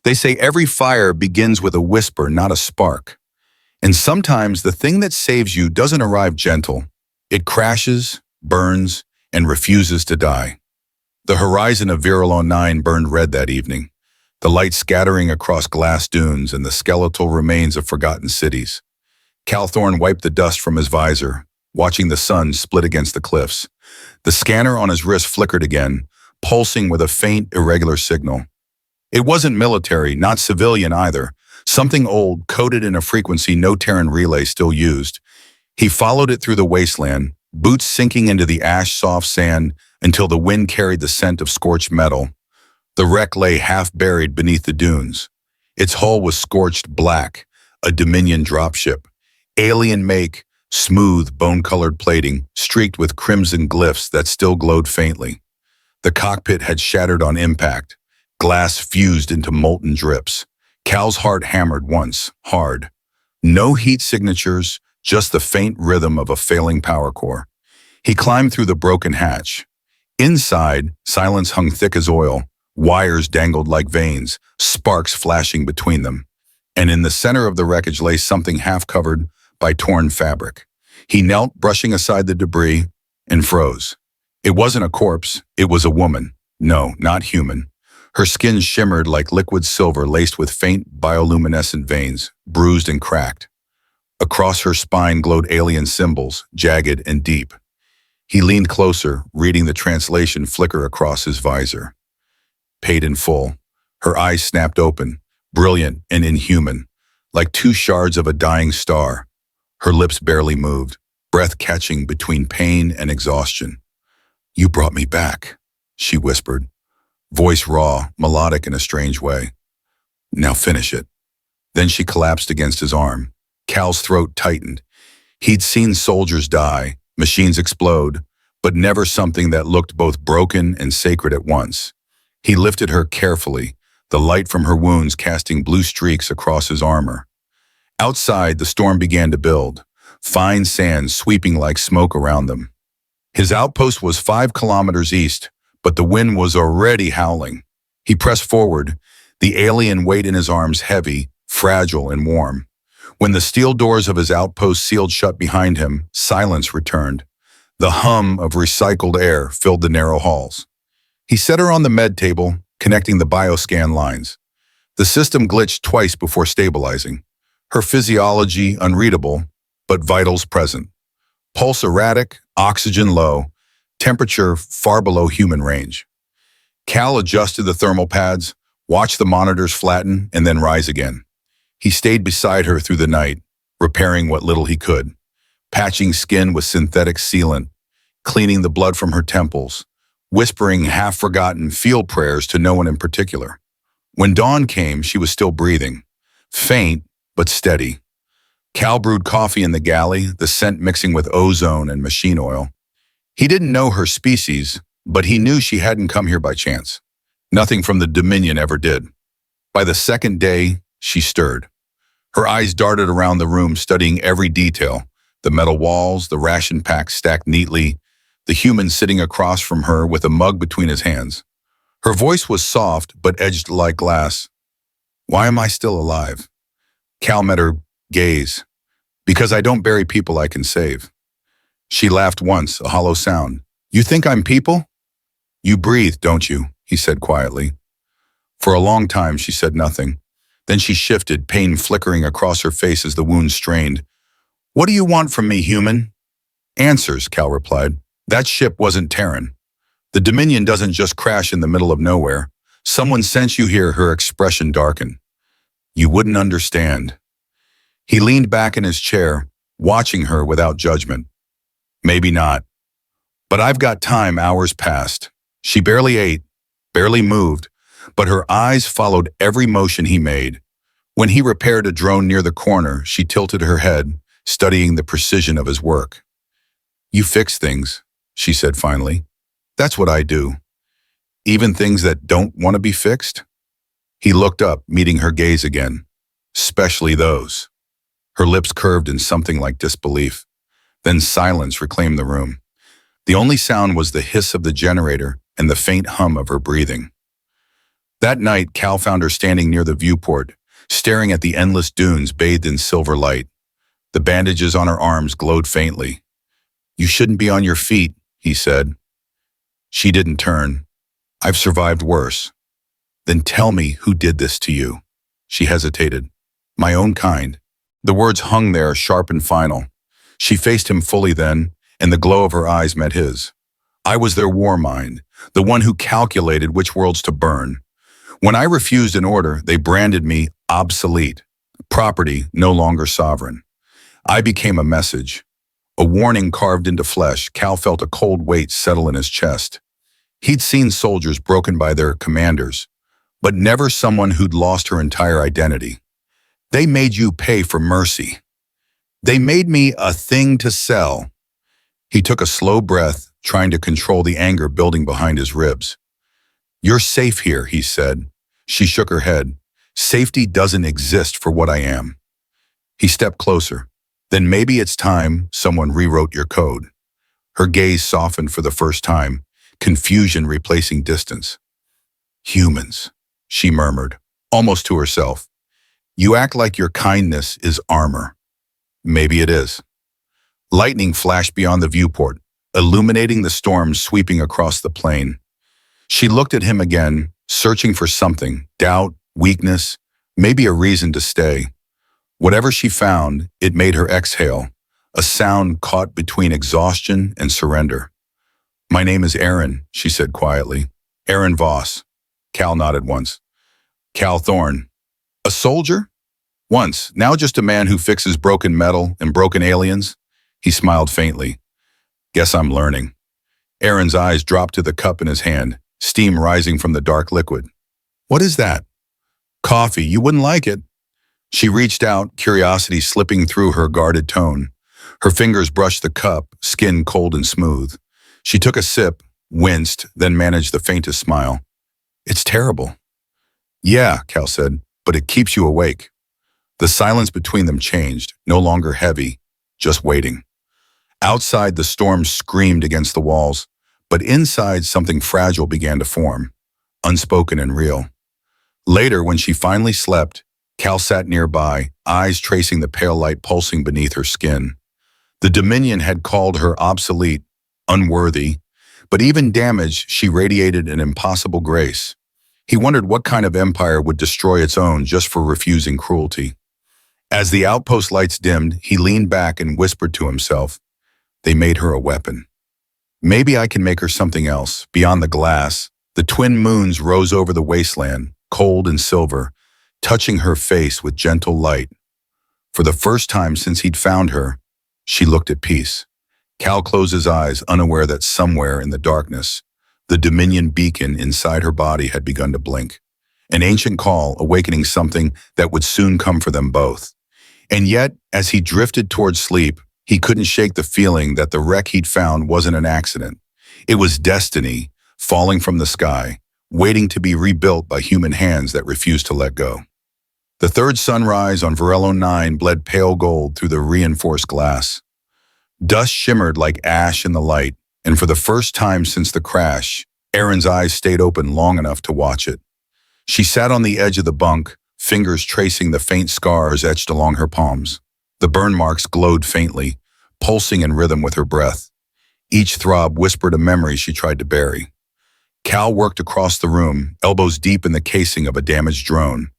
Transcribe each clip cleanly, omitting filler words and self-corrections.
They say every fire begins with a whisper, not a spark. And sometimes the thing that saves you doesn't arrive gentle. It crashes, burns, and refuses to die. The horizon of Virilon 9 burned red that evening, the light scattering across glass dunes and the skeletal remains of forgotten cities. Calthorne wiped the dust from his visor, watching the sun split against the cliffs. The scanner on his wrist flickered again, pulsing with a faint, irregular signal. It wasn't military, not civilian either. Something old, coded in a frequency no Terran relay still used. He followed it through the wasteland, boots sinking into the ash-soft sand until the wind carried the scent of scorched metal. The wreck lay half-buried beneath the dunes. Its hull was scorched black, a Dominion dropship. Alien make, smooth, bone-colored plating, streaked with crimson glyphs that still glowed faintly. The cockpit had shattered on impact, glass fused into molten drips. Cal's heart hammered once, hard. No heat signatures, just the faint rhythm of a failing power core. He climbed through the broken hatch. Inside, silence hung thick as oil. Wires dangled like veins, sparks flashing between them. And in the center of the wreckage lay something half-covered by torn fabric. He knelt, brushing aside the debris, and froze. It wasn't a corpse, it was a woman. No, not human. Her skin shimmered like liquid silver laced with faint bioluminescent veins, bruised and cracked. Across her spine glowed alien symbols, jagged and deep. He leaned closer, reading the translation flicker across his visor. Paid in full. Her eyes snapped open, brilliant and inhuman, like two shards of a dying star. Her lips barely moved, breath catching between pain and exhaustion. "You brought me back," she whispered, voice raw, melodic in a strange way. "Now finish it." Then she collapsed against his arm. Cal's throat tightened. He'd seen soldiers die, machines explode, but never something that looked both broken and sacred at once. He lifted her carefully, the light from her wounds casting blue streaks across his armor. Outside, the storm began to build, fine sand sweeping like smoke around them. His outpost was 5 kilometers east, but the wind was already howling. He pressed forward, the alien weight in his arms heavy, fragile and warm. When the steel doors of his outpost sealed shut behind him, silence returned. The hum of recycled air filled the narrow halls. He set her on the med table, connecting the bioscan lines. The system glitched twice before stabilizing. Her physiology unreadable, but vitals present. Pulse erratic, oxygen low, temperature far below human range. Cal adjusted the thermal pads, watched the monitors flatten, and then rise again. He stayed beside her through the night, repairing what little he could, patching skin with synthetic sealant, cleaning the blood from her temples, whispering half-forgotten field prayers to no one in particular. When dawn came, she was still breathing, faint but steady. Cal brewed coffee in the galley, the scent mixing with ozone and machine oil. He didn't know her species, but he knew she hadn't come here by chance. Nothing from the Dominion ever did. By the second day, she stirred. Her eyes darted around the room, studying every detail, the metal walls, the ration packs stacked neatly, the human sitting across from her with a mug between his hands. Her voice was soft, but edged like glass. "Why am I still alive?" Cal met her gaze. "Because I don't bury people I can save." She laughed once, a hollow sound. "You think I'm people?" "You breathe, don't you?" he said quietly. For a long time, she said nothing. Then she shifted, pain flickering across her face as the wound strained. "What do you want from me, human?" "Answers," Cal replied. "That ship wasn't Terran. The Dominion doesn't just crash in the middle of nowhere. Someone sent you here," her expression darkened. "You wouldn't understand." He leaned back in his chair, watching her without judgment. "Maybe not. But I've got time." Hours passed. She barely ate, barely moved, but her eyes followed every motion he made. When he repaired a drone near the corner, she tilted her head, studying the precision of his work. "You fix things," she said finally. "That's what I do. Even things that don't want to be fixed?" He looked up, meeting her gaze again. "Especially those." Her lips curved in something like disbelief. Then silence reclaimed the room. The only sound was the hiss of the generator and the faint hum of her breathing. That night, Cal found her standing near the viewport, staring at the endless dunes bathed in silver light. The bandages on her arms glowed faintly. "You shouldn't be on your feet," he said. She didn't turn. "I've survived worse." "Then tell me who did this to you." She hesitated. "My own kind." The words hung there, sharp and final. She faced him fully then, and the glow of her eyes met his. "I was their war mind, the one who calculated which worlds to burn. When I refused an order, they branded me obsolete, property no longer sovereign. I became a message, a warning carved into flesh." Cal felt a cold weight settle in his chest. He'd seen soldiers broken by their commanders, but never someone who'd lost her entire identity. "They made you pay for mercy. They made me a thing to sell." He took a slow breath, trying to control the anger building behind his ribs. "You're safe here," he said. She shook her head. "Safety doesn't exist for what I am." He stepped closer. "Then maybe it's time someone rewrote your code." Her gaze softened for the first time, confusion replacing distance. "Humans," she murmured, almost to herself. "You act like your kindness is armor." "Maybe it is." Lightning flashed beyond the viewport, illuminating the storm sweeping across the plain. She looked at him again, searching for something, doubt, weakness, maybe a reason to stay. Whatever she found, it made her exhale, a sound caught between exhaustion and surrender. "My name is Aaron," she said quietly. "Aaron Voss." Cal nodded once. "Cal Thorne." "A soldier?" "Once, now just a man who fixes broken metal and broken aliens." He smiled faintly. "Guess I'm learning." Aaron's eyes dropped to the cup in his hand, steam rising from the dark liquid. "What is that?" "Coffee. You wouldn't like it." She reached out, curiosity slipping through her guarded tone. Her fingers brushed the cup, skin cold and smooth. She took a sip, winced, then managed the faintest smile. "It's terrible." "Yeah," Cal said, "but it keeps you awake." The silence between them changed, no longer heavy, just waiting. Outside, the storm screamed against the walls, but inside something fragile began to form, unspoken and real. Later, when she finally slept, Cal sat nearby, eyes tracing the pale light pulsing beneath her skin. The Dominion had called her obsolete, unworthy, but even damaged, she radiated an impossible grace. He wondered what kind of empire would destroy its own just for refusing cruelty. As the outpost lights dimmed, he leaned back and whispered to himself, "They made her a weapon. Maybe I can make her something else." Beyond the glass, the twin moons rose over the wasteland, cold and silver, touching her face with gentle light. For the first time since he'd found her, she looked at peace. Cal closed his eyes, unaware that somewhere in the darkness, the Dominion beacon inside her body had begun to blink. An ancient call, awakening something that would soon come for them both. And yet, as he drifted towards sleep, he couldn't shake the feeling that the wreck he'd found wasn't an accident. It was destiny, falling from the sky, waiting to be rebuilt by human hands that refused to let go. The third sunrise on Varelo 9 bled pale gold through the reinforced glass. Dust shimmered like ash in the light, and for the first time since the crash, Erin's eyes stayed open long enough to watch it. She sat on the edge of the bunk, fingers tracing the faint scars etched along her palms. The burn marks glowed faintly, pulsing in rhythm with her breath. Each throb whispered a memory she tried to bury. Cal worked across the room, elbows deep in the casing of a damaged drone.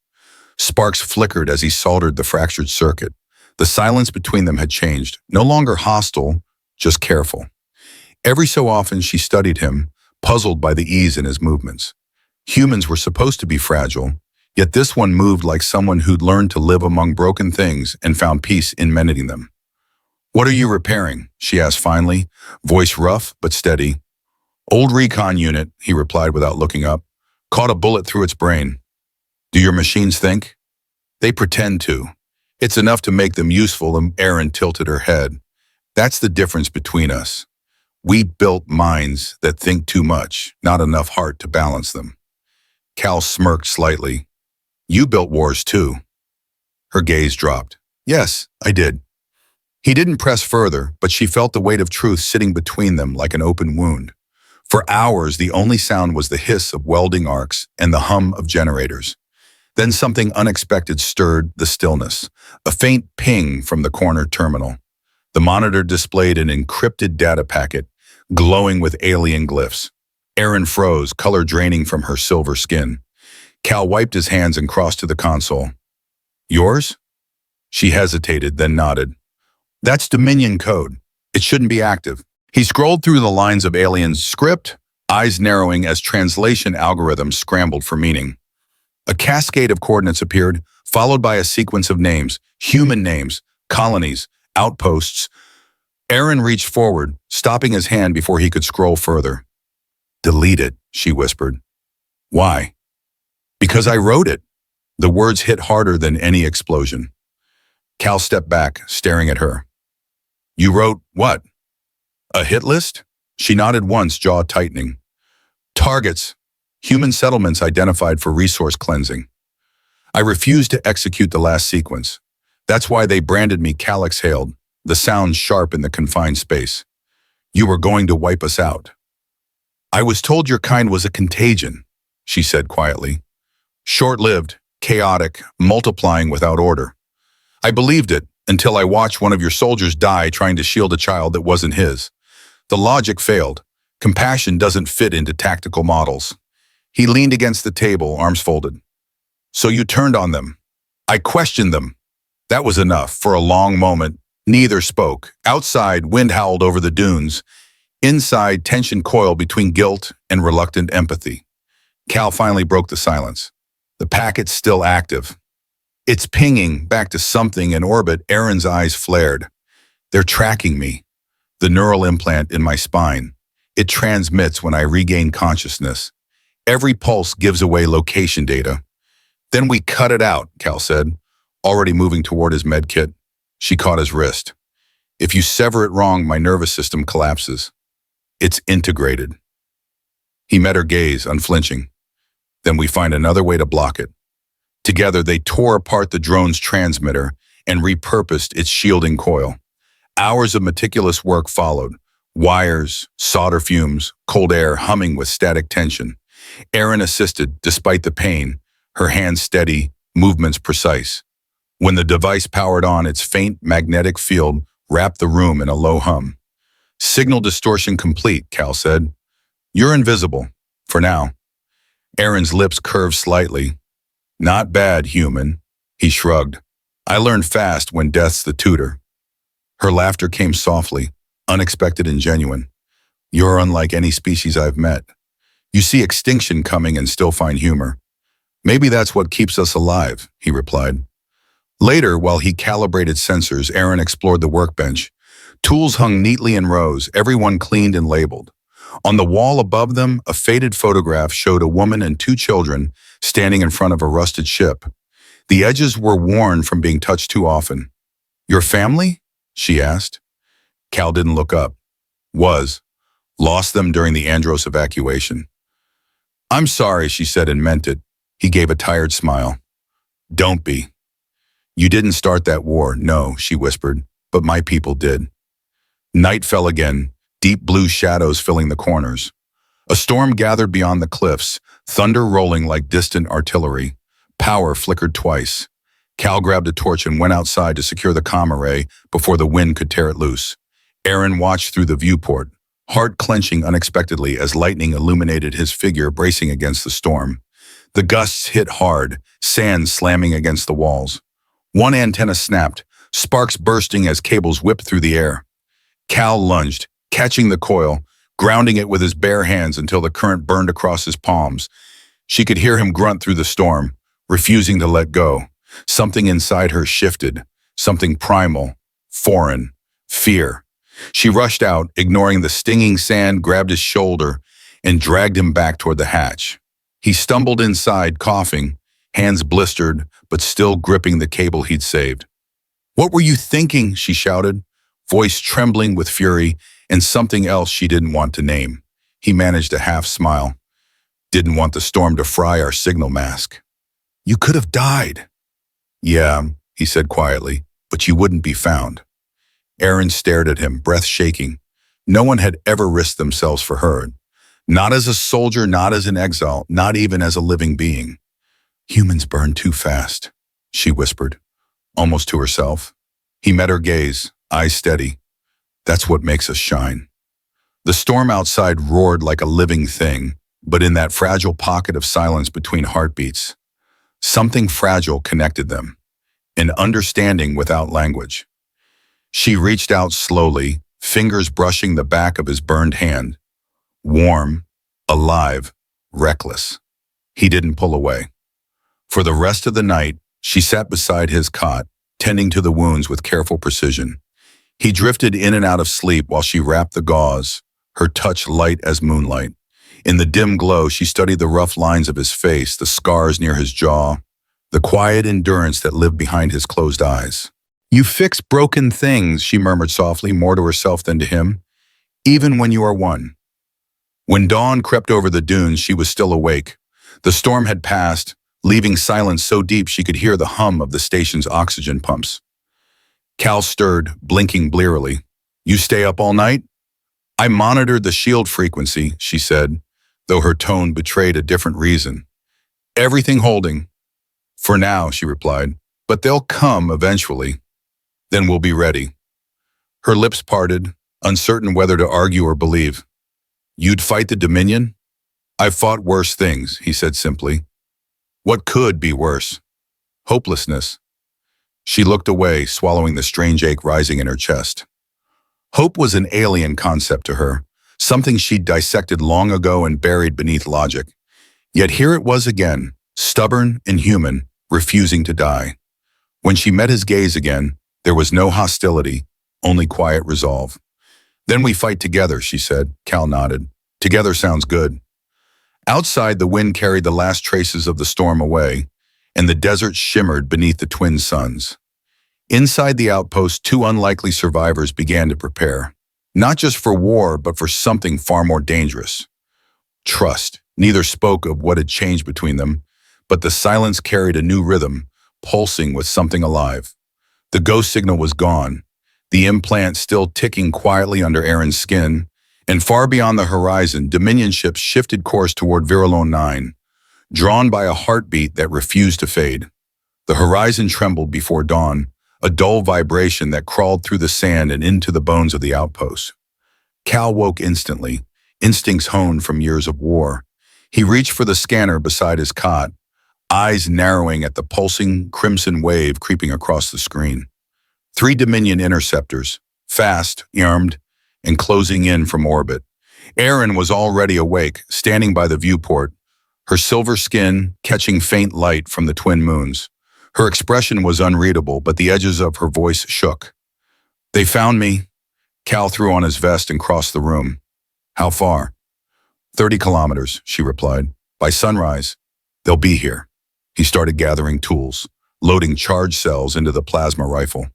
Sparks flickered as he soldered the fractured circuit. The silence between them had changed, no longer hostile, just careful. Every so often she studied him, puzzled by the ease in his movements. Humans were supposed to be fragile, yet this one moved like someone who'd learned to live among broken things and found peace in mending them. "What are you repairing?" she asked finally, voice rough but steady. "Old recon unit," he replied without looking up. "Caught a bullet through its brain." "Do your machines think?" "They pretend to. It's enough to make them useful," and Erin tilted her head. "That's the difference between us. We built minds that think too much, not enough heart to balance them." Cal smirked slightly. "You built wars too." Her gaze dropped. "Yes, I did." He didn't press further, but she felt the weight of truth sitting between them like an open wound. For hours, the only sound was the hiss of welding arcs and the hum of generators. Then something unexpected stirred the stillness, a faint ping from the corner terminal. The monitor displayed an encrypted data packet, glowing with alien glyphs. Erin froze, color draining from her silver skin. Cal wiped his hands and crossed to the console. Yours? She hesitated, then nodded. That's Dominion code. It shouldn't be active. He scrolled through the lines of Alien's script, eyes narrowing as translation algorithms scrambled for meaning. A cascade of coordinates appeared, followed by a sequence of names, human names, colonies, outposts. Aaron reached forward, stopping his hand before he could scroll further. Delete it, she whispered. Why? Because I wrote it. The words hit harder than any explosion. Cal stepped back, staring at her. You wrote what? A hit list? She nodded once, jaw tightening. Targets. Human settlements identified for resource cleansing. I refused to execute the last sequence. That's why they branded me, Cal exhaled, the sound sharp in the confined space. You were going to wipe us out. I was told your kind was a contagion, she said quietly. Short-lived, chaotic, multiplying without order. I believed it until I watched one of your soldiers die trying to shield a child that wasn't his. The logic failed. Compassion doesn't fit into tactical models. He leaned against the table, arms folded. So you turned on them. I questioned them. That was enough. For a long moment, neither spoke. Outside, wind howled over the dunes. Inside, tension coiled between guilt and reluctant empathy. Cal finally broke the silence. The packet's still active. It's pinging back to something in orbit. Aaron's eyes flared. They're tracking me. The neural implant in my spine. It transmits when I regain consciousness. Every pulse gives away location data. Then we cut it out, Cal said, already moving toward his med kit. She caught his wrist. If you sever it wrong, my nervous system collapses. It's integrated. He met her gaze, unflinching. Then we find another way to block it. Together, they tore apart the drone's transmitter and repurposed its shielding coil. Hours of meticulous work followed. Wires, solder fumes, cold air humming with static tension. Erin assisted, despite the pain, her hands steady, movements precise. When the device powered on, its faint magnetic field wrapped the room in a low hum. Signal distortion complete, Cal said. You're invisible, for now. Aaron's lips curved slightly. Not bad, human, he shrugged. I learned fast when death's the tutor. Her laughter came softly, unexpected and genuine. You're unlike any species I've met. You see extinction coming and still find humor. Maybe that's what keeps us alive, he replied. Later, while he calibrated sensors, Aaron explored the workbench. Tools hung neatly in rows, everyone cleaned and labeled. On the wall above them, a faded photograph showed a woman and two children standing in front of a rusted ship. The edges were worn from being touched too often. Your family? She asked. Cal didn't look up. Was. Lost them during the Andros evacuation. I'm sorry, she said and meant it. He gave a tired smile. Don't be. You didn't start that war, no, she whispered, but my people did. Night fell again, deep blue shadows filling the corners. A storm gathered beyond the cliffs, thunder rolling like distant artillery. Power flickered twice. Cal grabbed a torch and went outside to secure the comm array before the wind could tear it loose. Aaron watched through the viewport, heart clenching unexpectedly as lightning illuminated his figure bracing against the storm. The gusts hit hard, sand slamming against the walls. One antenna snapped, sparks bursting as cables whipped through the air. Cal lunged, catching the coil, grounding it with his bare hands until the current burned across his palms. She could hear him grunt through the storm, refusing to let go. Something inside her shifted, something primal, foreign, fear. She rushed out, ignoring the stinging sand, grabbed his shoulder, and dragged him back toward the hatch. He stumbled inside, coughing, hands blistered, but still gripping the cable he'd saved. What were you thinking? She shouted, voice trembling with fury and something else she didn't want to name. He managed a half smile. Didn't want the storm to fry our signal mask. You could have died. Yeah, he said quietly, but you wouldn't be found. Aaron stared at him, breath shaking. No one had ever risked themselves for her. Not as a soldier, not as an exile, not even as a living being. Humans burn too fast, she whispered, almost to herself. He met her gaze, eyes steady. That's what makes us shine. The storm outside roared like a living thing, but in that fragile pocket of silence between heartbeats, something fragile connected them, an understanding without language. She reached out slowly, fingers brushing the back of his burned hand. Warm, alive, reckless. He didn't pull away. For the rest of the night, she sat beside his cot, tending to the wounds with careful precision. He drifted in and out of sleep while she wrapped the gauze, her touch light as moonlight. In the dim glow, she studied the rough lines of his face, the scars near his jaw, the quiet endurance that lived behind his closed eyes. You fix broken things, she murmured softly, more to herself than to him, even when you are one. When dawn crept over the dunes, she was still awake. The storm had passed, leaving silence so deep she could hear the hum of the station's oxygen pumps. Cal stirred, blinking blearily. You stay up all night? I monitored the shield frequency, she said, though her tone betrayed a different reason. Everything holding. For now, she replied, but they'll come eventually. Then we'll be ready. Her lips parted, uncertain whether to argue or believe. You'd fight the Dominion? I've fought worse things, he said simply. What could be worse? Hopelessness. She looked away, swallowing the strange ache rising in her chest. Hope was an alien concept to her, something she'd dissected long ago and buried beneath logic. Yet here it was again, stubborn and human, refusing to die. When she met his gaze again, there was no hostility, only quiet resolve. Then we fight together, she said. Cal nodded. Together sounds good. Outside, the wind carried the last traces of the storm away, and the desert shimmered beneath the twin suns. Inside the outpost, two unlikely survivors began to prepare, not just for war, but for something far more dangerous. Trust. Neither spoke of what had changed between them, but the silence carried a new rhythm, pulsing with something alive. The ghost signal was gone, the implant still ticking quietly under Aaron's skin, and far beyond the horizon, Dominion ships shifted course toward Virilone 9, drawn by a heartbeat that refused to fade. The horizon trembled before dawn, a dull vibration that crawled through the sand and into the bones of the outpost. Cal woke instantly, instincts honed from years of war. He reached for the scanner beside his cot, eyes narrowing at the pulsing crimson wave creeping across the screen. 3 Dominion interceptors, fast, armed, and closing in from orbit. Aaron was already awake, standing by the viewport, her silver skin catching faint light from the twin moons. Her expression was unreadable, but the edges of her voice shook. They found me. Cal threw on his vest and crossed the room. How far? 30 kilometers, she replied. By sunrise, they'll be here. He started gathering tools, loading charge cells into the plasma rifle.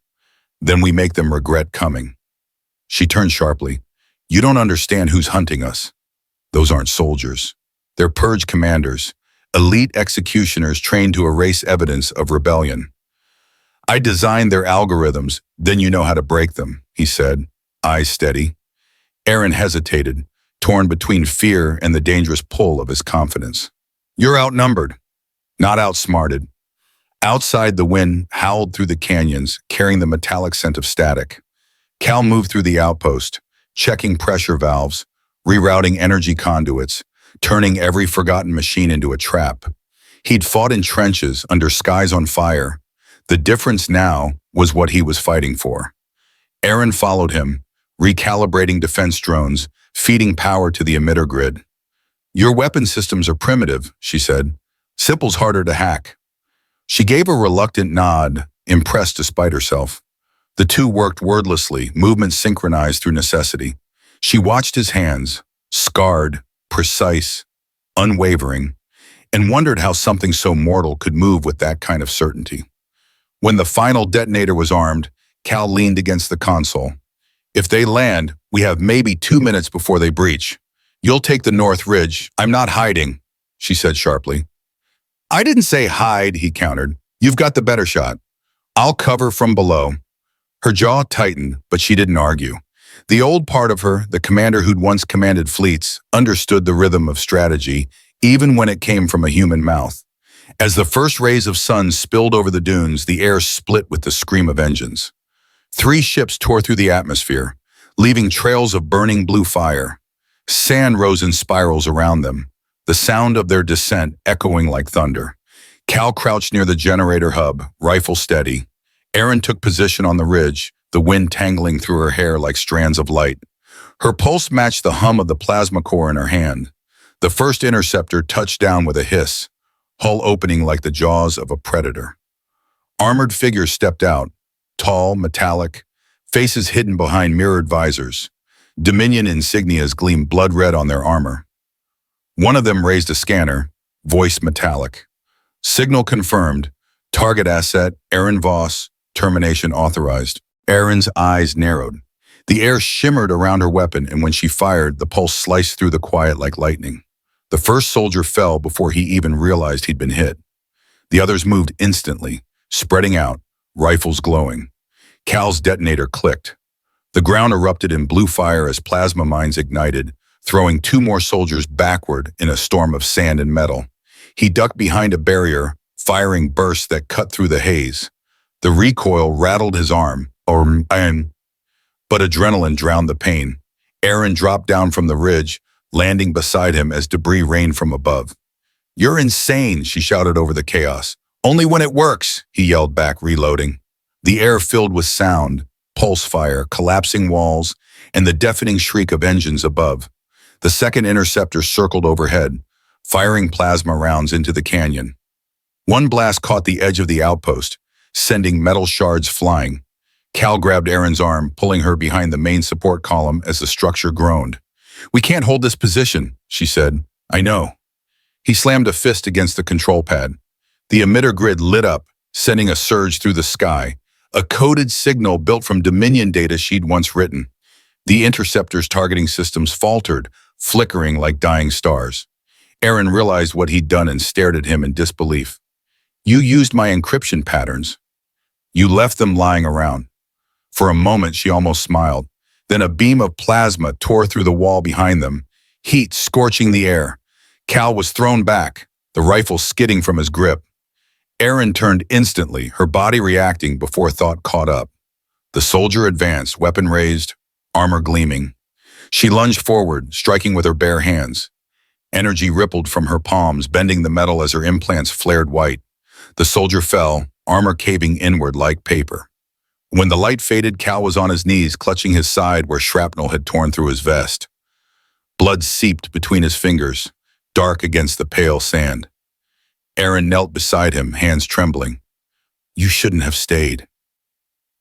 Then we make them regret coming. She turned sharply. You don't understand who's hunting us. Those aren't soldiers. They're purge commanders, elite executioners trained to erase evidence of rebellion. I designed their algorithms, then you know how to break them, he said, eyes steady. Aaron hesitated, torn between fear and the dangerous pull of his confidence. You're outnumbered, not outsmarted. Outside, the wind howled through the canyons, carrying the metallic scent of static. Cal moved through the outpost, checking pressure valves, rerouting energy conduits, turning every forgotten machine into a trap. He'd fought in trenches under skies on fire. The difference now was what he was fighting for. Aaron followed him, recalibrating defense drones, feeding power to the emitter grid. Your weapon systems are primitive, she said. Simple's harder to hack. She gave a reluctant nod, impressed despite herself. The two worked wordlessly, movements synchronized through necessity. She watched his hands, scarred, precise, unwavering, and wondered how something so mortal could move with that kind of certainty. When the final detonator was armed, Cal leaned against the console. If they land, we have maybe 2 minutes before they breach. You'll take the North Ridge. I'm not hiding, she said sharply. I didn't say hide, he countered. You've got the better shot. I'll cover from below. Her jaw tightened, but she didn't argue. The old part of her, the commander who'd once commanded fleets, understood the rhythm of strategy, even when it came from a human mouth. As the first rays of sun spilled over the dunes, the air split with the scream of engines. 3 ships tore through the atmosphere, leaving trails of burning blue fire. Sand rose in spirals around them, the sound of their descent echoing like thunder. Cal crouched near the generator hub, rifle steady. Erin took position on the ridge, the wind tangling through her hair like strands of light. Her pulse matched the hum of the plasma core in her hand. The first interceptor touched down with a hiss, hull opening like the jaws of a predator. Armored figures stepped out, tall, metallic, faces hidden behind mirrored visors. Dominion insignias gleamed blood-red on their armor. One of them raised a scanner, voice metallic. Signal confirmed. Target asset, Erin Voss, termination authorized. Erin's eyes narrowed. The air shimmered around her weapon, and when she fired, the pulse sliced through the quiet like lightning. The first soldier fell before he even realized he'd been hit. The others moved instantly, spreading out, rifles glowing. Cal's detonator clicked. The ground erupted in blue fire as plasma mines ignited, throwing 2 more soldiers backward in a storm of sand and metal. He ducked behind a barrier, firing bursts that cut through the haze. The recoil rattled his arm, but adrenaline drowned the pain. Erin dropped down from the ridge, landing beside him as debris rained from above. "You're insane," she shouted over the chaos. "Only when it works," he yelled back, reloading. The air filled with sound, pulse fire, collapsing walls, and the deafening shriek of engines above. The second interceptor circled overhead, firing plasma rounds into the canyon. One blast caught the edge of the outpost, sending metal shards flying. Cal grabbed Erin's arm, pulling her behind the main support column as the structure groaned. "We can't hold this position," she said. "I know." He slammed a fist against the control pad. The emitter grid lit up, sending a surge through the sky, a coded signal built from Dominion data she'd once written. The interceptor's targeting systems faltered, flickering like dying stars. Erin realized what he'd done and stared at him in disbelief. "You used my encryption patterns. You left them lying around." For a moment, she almost smiled. Then a beam of plasma tore through the wall behind them, heat scorching the air. Cal was thrown back, the rifle skidding from his grip. Erin turned instantly, her body reacting before thought caught up. The soldier advanced, weapon raised, armor gleaming. She lunged forward, striking with her bare hands. Energy rippled from her palms, bending the metal as her implants flared white. The soldier fell, armor caving inward like paper. When the light faded, Cal was on his knees, clutching his side where shrapnel had torn through his vest. Blood seeped between his fingers, dark against the pale sand. Erin knelt beside him, hands trembling. "You shouldn't have stayed."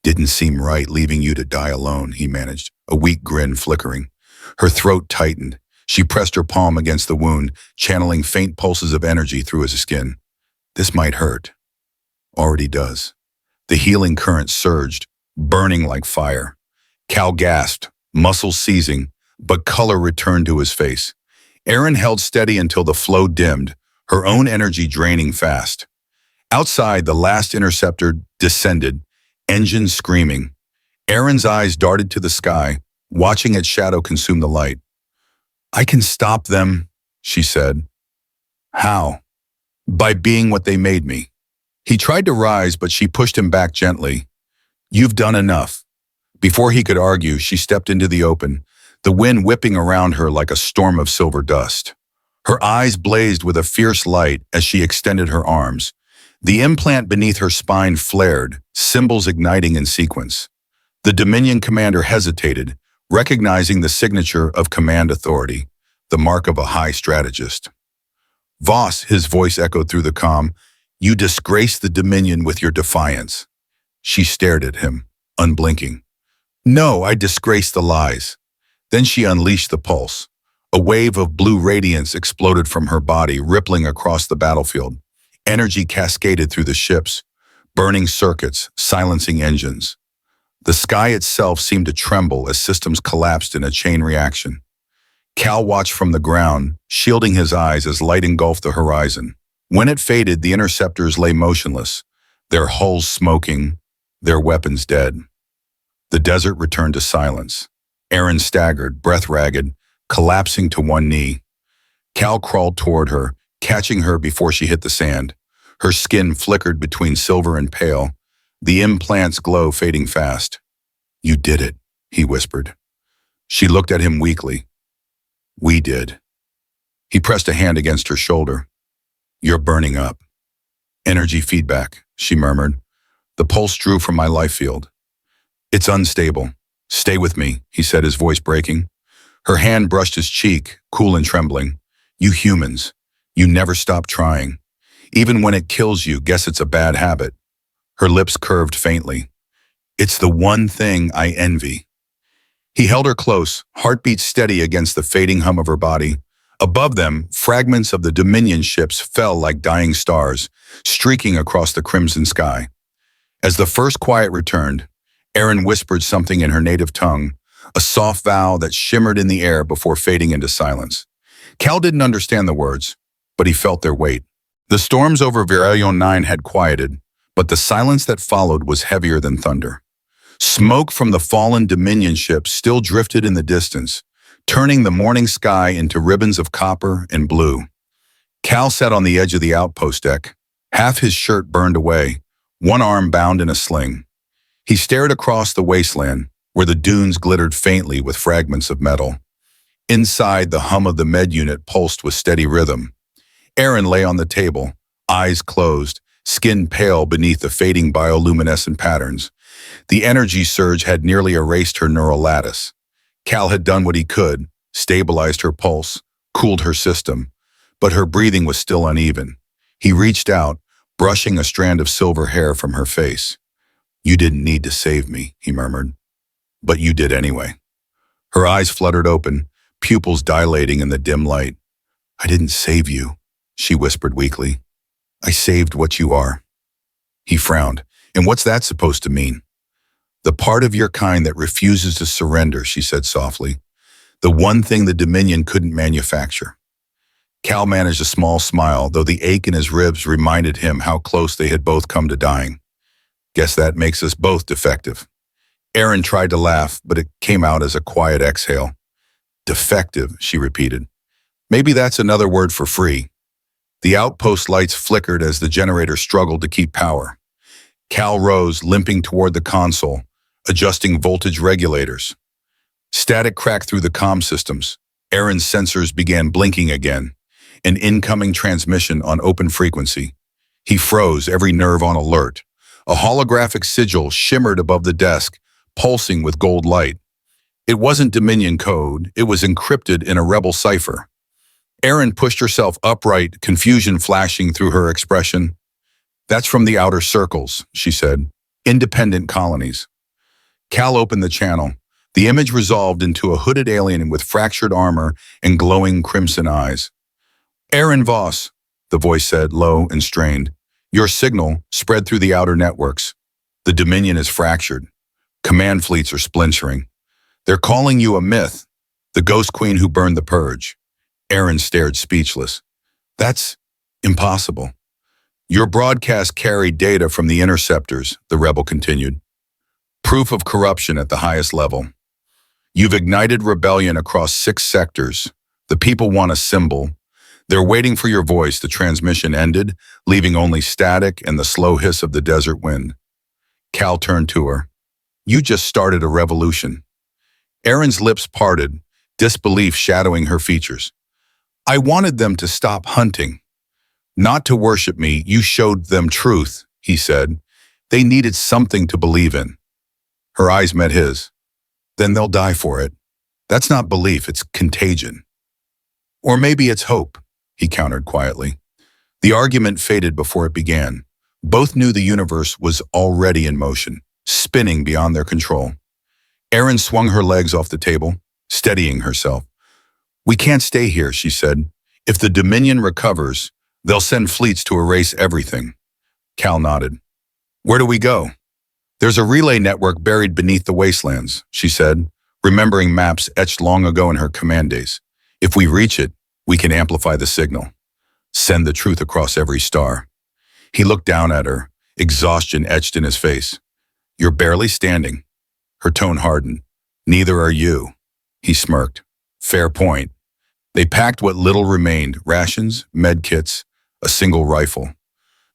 "Didn't seem right leaving you to die alone," he managed, a weak grin flickering. Her throat tightened. She pressed her palm against the wound, channeling faint pulses of energy through his skin. "This might hurt." "Already does." The healing current surged, burning like fire. Cal gasped, muscles seizing, but color returned to his face. Erin held steady until the flow dimmed, her own energy draining fast. Outside, the last interceptor descended, engines screaming. Erin's eyes darted to the sky, watching its shadow consume the light. "I can stop them," she said. "How?" "By being what they made me." He tried to rise, but she pushed him back gently. "You've done enough." Before he could argue, she stepped into the open, the wind whipping around her like a storm of silver dust. Her eyes blazed with a fierce light as she extended her arms. The implant beneath her spine flared, symbols igniting in sequence. The Dominion commander hesitated, recognizing the signature of command authority, the mark of a high strategist. "Voss," his voice echoed through the comm, "you disgrace the Dominion with your defiance." She stared at him, unblinking. "No, I disgrace the lies." Then she unleashed the pulse. A wave of blue radiance exploded from her body, rippling across the battlefield. Energy cascaded through the ships, burning circuits, silencing engines. The sky itself seemed to tremble as systems collapsed in a chain reaction. Cal watched from the ground, shielding his eyes as light engulfed the horizon. When it faded, the interceptors lay motionless, their hulls smoking, their weapons dead. The desert returned to silence. Erin staggered, breath ragged, collapsing to one knee. Cal crawled toward her, catching her before she hit the sand. Her skin flickered between silver and pale, the implant's glow fading fast. "You did it," he whispered. She looked at him weakly. "We did." He pressed a hand against her shoulder. "You're burning up." "Energy feedback," she murmured. "The pulse drew from my life field." "It's unstable. Stay with me," he said, his voice breaking. Her hand brushed his cheek, cool and trembling. "You humans, you never stop trying. Even when it kills you, guess it's a bad habit." Her lips curved faintly. "It's the one thing I envy." He held her close, heartbeat steady against the fading hum of her body. Above them, fragments of the Dominion ships fell like dying stars, streaking across the crimson sky. As the first quiet returned, Erin whispered something in her native tongue, a soft vow that shimmered in the air before fading into silence. Cal didn't understand the words, but he felt their weight. The storms over Virion 9 had quieted, but the silence that followed was heavier than thunder. Smoke from the fallen Dominion ships still drifted in the distance, turning the morning sky into ribbons of copper and blue. Cal sat on the edge of the outpost deck, half his shirt burned away, one arm bound in a sling. He stared across the wasteland, where the dunes glittered faintly with fragments of metal. Inside, the hum of the med unit pulsed with steady rhythm. Erin lay on the table, eyes closed, skin pale beneath the fading bioluminescent patterns. The energy surge had nearly erased her neural lattice. Cal had done what he could, stabilized her pulse, cooled her system, but her breathing was still uneven. He reached out, brushing a strand of silver hair from her face. "You didn't need to save me," he murmured. "But you did anyway." Her eyes fluttered open, pupils dilating in the dim light. "I didn't save you," she whispered weakly. "I saved what you are." He frowned. "And what's that supposed to mean?" "The part of your kind that refuses to surrender," she said softly. "The one thing the Dominion couldn't manufacture." Cal managed a small smile, though the ache in his ribs reminded him how close they had both come to dying. "Guess that makes us both defective." Erin tried to laugh, but it came out as a quiet exhale. "Defective," she repeated. "Maybe that's another word for free." The outpost lights flickered as the generator struggled to keep power. Cal rose, limping toward the console, adjusting voltage regulators. Static cracked through the comm systems. Erin's sensors began blinking again, an incoming transmission on open frequency. He froze, every nerve on alert. A holographic sigil shimmered above the desk, pulsing with gold light. It wasn't Dominion code, it was encrypted in a rebel cipher. Erin pushed herself upright, confusion flashing through her expression. "That's from the outer circles," she said. "Independent colonies." Cal opened the channel. The image resolved into a hooded alien with fractured armor and glowing crimson eyes. "Erin Voss," the voice said, low and strained. "Your signal spread through the outer networks. The Dominion is fractured. Command fleets are splintering. They're calling you a myth, the ghost queen who burned the purge." Erin stared speechless. "That's impossible." "Your broadcast carried data from the interceptors," the rebel continued. "Proof of corruption at the highest level. You've ignited rebellion across 6 sectors. The people want a symbol. They're waiting for your voice." The transmission ended, leaving only static and the slow hiss of the desert wind. Cal turned to her. "You just started a revolution." Erin's lips parted, disbelief shadowing her features. "I wanted them to stop hunting. Not to worship me, you showed them truth," he said. "They needed something to believe in." Her eyes met his. "Then they'll die for it. That's not belief, it's contagion." "Or maybe it's hope," he countered quietly. The argument faded before it began. Both knew the universe was already in motion, spinning beyond their control. Erin swung her legs off the table, steadying herself. "We can't stay here," she said. "If the Dominion recovers, they'll send fleets to erase everything." Cal nodded. "Where do we go?" "There's a relay network buried beneath the wastelands," she said, remembering maps etched long ago in her command days. "If we reach it, we can amplify the signal. Send the truth across every star." He looked down at her, exhaustion etched in his face. "You're barely standing." Her tone hardened. "Neither are you." He smirked. Fair point. They packed what little remained, rations, medkits, a single rifle.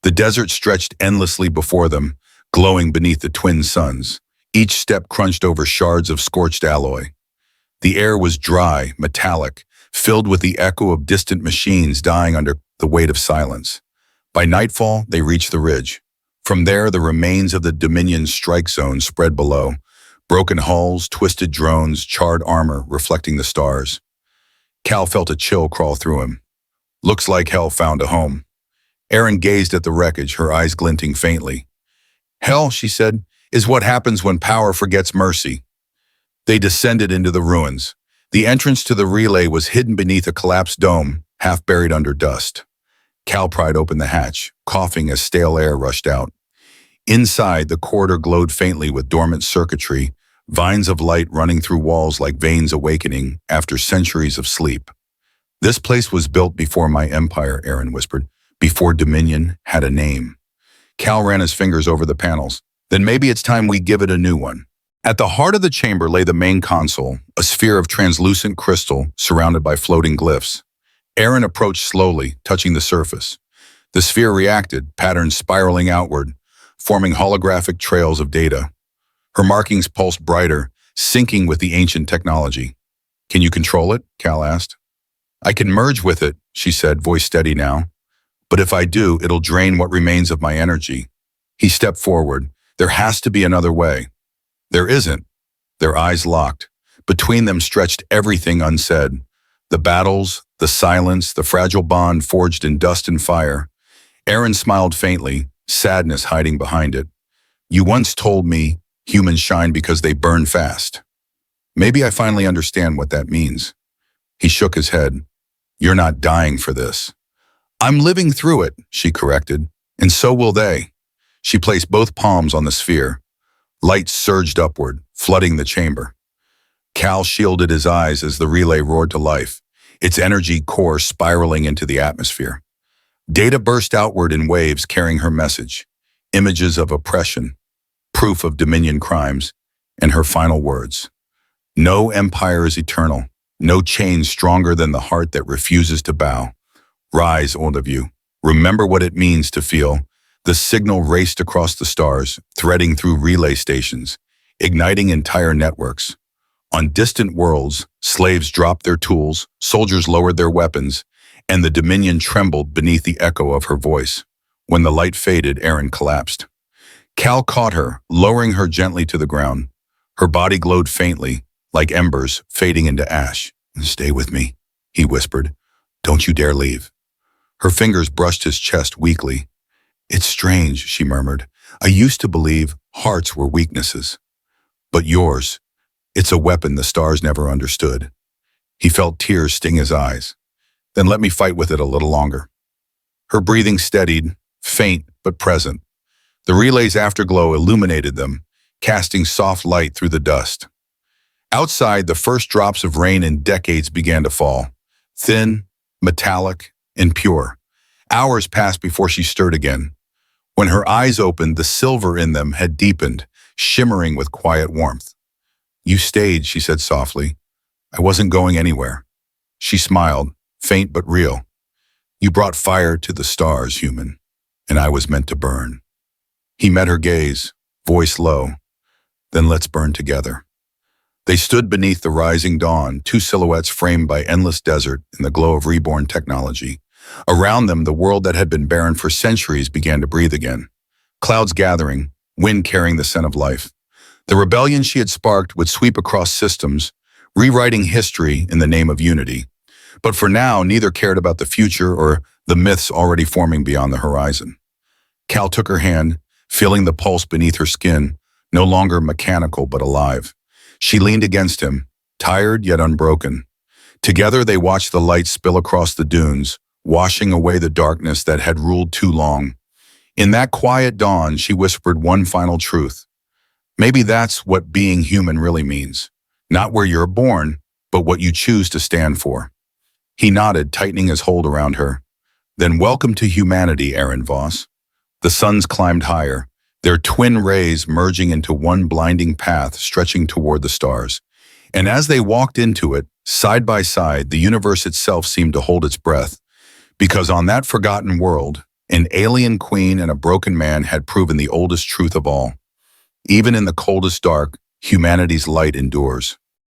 The desert stretched endlessly before them, glowing beneath the twin suns. Each step crunched over shards of scorched alloy. The air was dry, metallic, filled with the echo of distant machines dying under the weight of silence. By nightfall, they reached the ridge. From there, the remains of the Dominion's strike zone spread below. Broken hulls, twisted drones, charred armor reflecting the stars. Cal felt a chill crawl through him. Looks like hell found a home. Erin gazed at the wreckage, her eyes glinting faintly. Hell, she said, is what happens when power forgets mercy. They descended into the ruins. The entrance to the relay was hidden beneath a collapsed dome, half buried under dust. Cal pried open the hatch, coughing as stale air rushed out. Inside, the corridor glowed faintly with dormant circuitry, vines of light running through walls like veins awakening after centuries of sleep. This place was built before my empire, Erin whispered, before Dominion had a name. Cal ran his fingers over the panels. Then maybe it's time we give it a new one. At the heart of the chamber lay the main console, a sphere of translucent crystal surrounded by floating glyphs. Erin approached slowly, touching the surface. The sphere reacted, patterns spiraling outward, forming holographic trails of data. Her markings pulsed brighter, syncing with the ancient technology. Can you control it? Cal asked. I can merge with it, she said, voice steady now. But if I do, it'll drain what remains of my energy. He stepped forward. There has to be another way. There isn't. Their eyes locked. Between them stretched everything unsaid. The battles, the silence, the fragile bond forged in dust and fire. Erin smiled faintly, sadness hiding behind it. You once told me humans shine because they burn fast. Maybe I finally understand what that means. He shook his head. You're not dying for this. I'm living through it, she corrected, and so will they. She placed both palms on the sphere. Light surged upward, flooding the chamber. Cal shielded his eyes as the relay roared to life, its energy core spiraling into the atmosphere. Data burst outward in waves carrying her message, images of oppression, proof of Dominion crimes, and her final words. No empire is eternal, no chain stronger than the heart that refuses to bow. Rise, all of you. Remember what it means to feel. The signal raced across the stars, threading through relay stations, igniting entire networks. On distant worlds, slaves dropped their tools, soldiers lowered their weapons, and the Dominion trembled beneath the echo of her voice. When the light faded, Erin collapsed. Cal caught her, lowering her gently to the ground. Her body glowed faintly, like embers fading into ash. Stay with me, he whispered. Don't you dare leave. Her fingers brushed his chest weakly. It's strange, she murmured. I used to believe hearts were weaknesses. But yours, it's a weapon the stars never understood. He felt tears sting his eyes. Then let me fight with it a little longer. Her breathing steadied, faint but present. The relay's afterglow illuminated them, casting soft light through the dust. Outside, the first drops of rain in decades began to fall, thin, metallic, and pure. Hours passed before she stirred again. When her eyes opened, the silver in them had deepened, shimmering with quiet warmth. You stayed, she said softly. I wasn't going anywhere. She smiled, faint but real. You brought fire to the stars, human, and I was meant to burn. He met her gaze, voice low. Then let's burn together. They stood beneath the rising dawn, two silhouettes framed by endless desert in the glow of reborn technology. Around them, the world that had been barren for centuries began to breathe again. Clouds gathering, wind carrying the scent of life. The rebellion she had sparked would sweep across systems, rewriting history in the name of unity. But for now, neither cared about the future or the myths already forming beyond the horizon. Cal took her hand, feeling the pulse beneath her skin, no longer mechanical but alive. She leaned against him, tired yet unbroken. Together they watched the light spill across the dunes, washing away the darkness that had ruled too long. In that quiet dawn, she whispered one final truth. Maybe that's what being human really means. Not where you're born, but what you choose to stand for. He nodded, tightening his hold around her. Then welcome to humanity, Erin Voss. The suns climbed higher, their twin rays merging into one blinding path stretching toward the stars. And as they walked into it, side by side, the universe itself seemed to hold its breath, because on that forgotten world, an alien queen and a broken man had proven the oldest truth of all. Even in the coldest dark, humanity's light endures.